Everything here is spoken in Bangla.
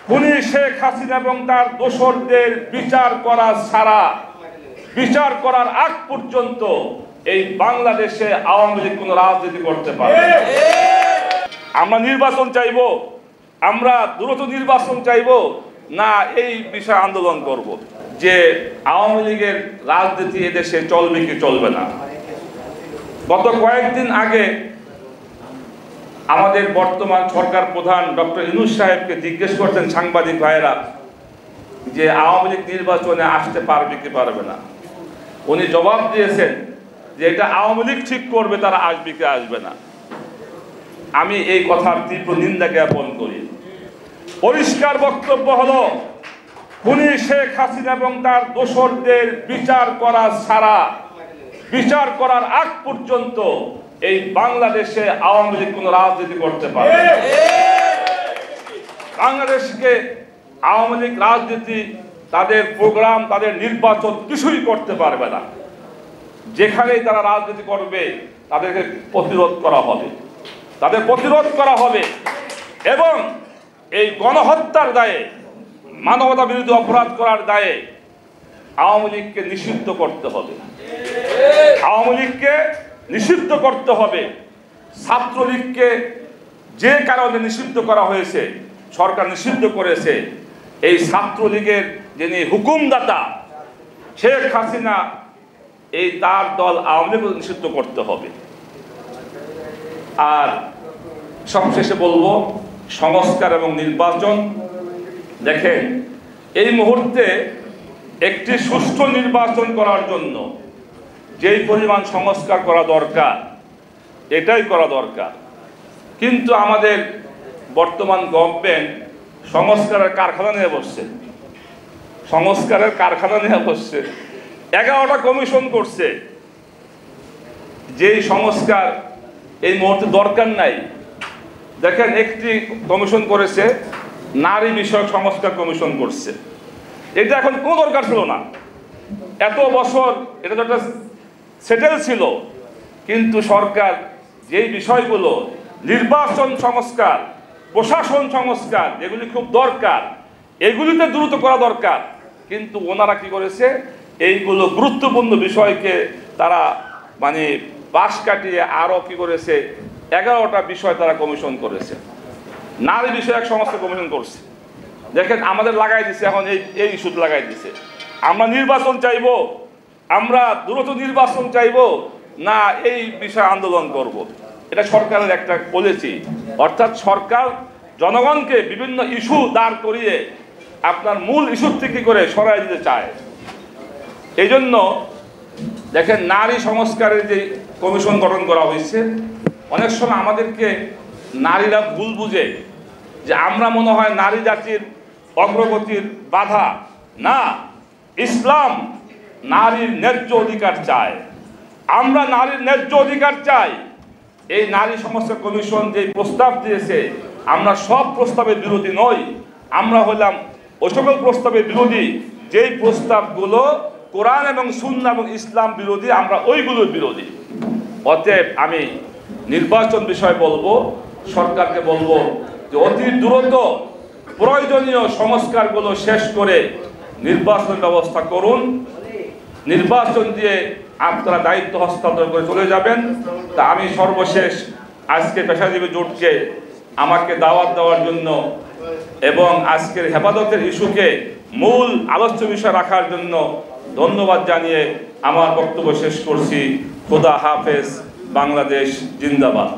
খুনি শেখ হাসিনা এবং তার দোসরদের বিচার করা ছাড়া, বিচার করার আগ পর্যন্ত এই বাংলাদেশে আওয়ামী লীগ কোনো রাজনীতি করতে পারবে না। আমরা নির্বাচন চাইব, আমরা দ্রুত নির্বাচন চাইব না এই বিষয়ে আন্দোলন করব যে আওয়ামী লীগের রাজনীতি এদেশে চলবে কি চলবে না। গত কয়েকদিন আগে আমাদের বর্তমান সরকার প্রধান ডক্টর ইউনূস সাহেবকে জিজ্ঞেস করতেন সাংবাদিক ভাইয়েরা যে আওয়ামী লীগ নির্বাচনে আসতে পারবে কি পারবে না। উনি জবাব দিয়েছেন যে এটা আওয়ামী লীগ ঠিক করবে তারা আসবে কি আসবে না। আমি এই কথার তীব্র নিন্দা জ্ঞাপন করি। পরিষ্কার বক্তব্য হলো খুনি শেখ হাসিনা এবং তার দোসরদের বিচার করা ছাড়া, বিচার করার আগ পর্যন্ত এই বাংলাদেশে আওয়ামী লীগ কোনো রাজনীতি করতে পারবে না। বাংলাদেশকে আওয়ামী লীগ রাজনীতি, তাদের প্রোগ্রাম, তাদের নির্বাচন কিছুই করতে পারবে না। যেখানেই তারা রাজনীতি করবে তাদেরকে প্রতিরোধ করা হবে, তাদের প্রতিরোধ করা হবে এবং এই গণহত্যার দায়ে, মানবতা বিরোধী অপরাধ করার দায়ে আওয়ামী লীগকে নিষিদ্ধ করতে হবে। আওয়ামী লীগকে নিষিদ্ধ করতে হবে। ছাত্রলীগকে যে কারণে নিষিদ্ধ করা হয়েছে, সরকার নিষিদ্ধ করেছে, এই ছাত্রলীগের যিনি হুকুমদাতা শেখ হাসিনা, এই তার দল আওয়ামী লীগকে নিষিদ্ধ করতে হবে। আর সবশেষে বলবো সংস্কার এবং নির্বাচন। দেখেন, এই মুহূর্তে একটি সুষ্ঠু নির্বাচন করার জন্য যেই পরিমাণ সংস্কার করা দরকার এটাই করা দরকার, কিন্তু আমাদের বর্তমান গভর্নমেন্ট সংস্কারের কারখানা নিয়ে বসছে, সংস্কারের কারখানা নিয়ে বসছে। 11টা কমিশন করছে, যেই সংস্কার এই মুহূর্তে দরকার নাই। দেখেন, একটি কমিশন করেছে নারী বিষয়ক সংস্কার কমিশন করছে, এটা এখন কোনো দরকার ছিল না। এত বছর এটা তো একটা সেটেল ছিল, কিন্তু সরকার যেই বিষয়গুলো নির্বাচন সংস্কার, প্রশাসন সংস্কার, যেগুলি খুব দরকার, এগুলিতে দ্রুত করা দরকার, কিন্তু ওনারা কি করেছে, এইগুলো গুরুত্বপূর্ণ বিষয়কে তারা মানে পাশ কাটিয়ে আরও কি করেছে, 11টা বিষয় তারা কমিশন করেছে। নারী বিষয়ক সংস্কার কমিশন করছে। দেখেন, আমাদের লাগাই দিছে, এখন এই ইস্যুতে লাগাই দিছে। আমরা নির্বাচন চাইব, আমরা দ্রুত নির্বাচন চাইব না এই বিষয়ে আন্দোলন করব। এটা সরকারের একটা পলিসি, অর্থাৎ সরকার জনগণকে বিভিন্ন ইস্যু দাঁড় করিয়ে আপনার মূল ইস্যুর থেকে করে সরাই দিতে চায়। এই জন্য দেখেন, নারী সংস্কারের যে কমিশন গঠন করা হয়েছে, অনেক সময় আমাদেরকে নারীরা ভুল বুঝে যে আমরা মনে হয় নারী জাতির অগ্রগতির বাধা। না, ইসলাম নারীর ন্যায্য অধিকার চায়, আমরা নারীর ন্যায্য অধিকার চাই। এই নারী সংস্কার কমিশন যে প্রস্তাব দিয়েছে, আমরা সব প্রস্তাবের বিরোধী নই, আমরা হলাম ওই সকল প্রস্তাবের বিরোধী যেই প্রস্তাবগুলো কোরআন এবং সুন্নাহ এবং ইসলাম বিরোধী, আমরা ওইগুলোর বিরোধী। অতএব আমি নির্বাচন বিষয় বলবো, সরকারকে বলবো যে অতি দ্রুত প্রয়োজনীয় সংস্কারগুলো শেষ করে নির্বাচন ব্যবস্থা করুন। নির্বাচন দিয়ে আপনারা দায়িত্ব হস্তান্তর করে চলে যাবেন। তা আমি সর্বশেষ আজকে পেশাজীবী জোটকে আমাকে দাওয়াত দেওয়ার জন্য এবং আজকের হেফাজতের ইস্যুকে মূল আলোচ্য বিষয় রাখার জন্য ধন্যবাদ জানিয়ে আমার বক্তব্য শেষ করছি। খোদা হাফেজ। বাংলাদেশ জিন্দাবাদ।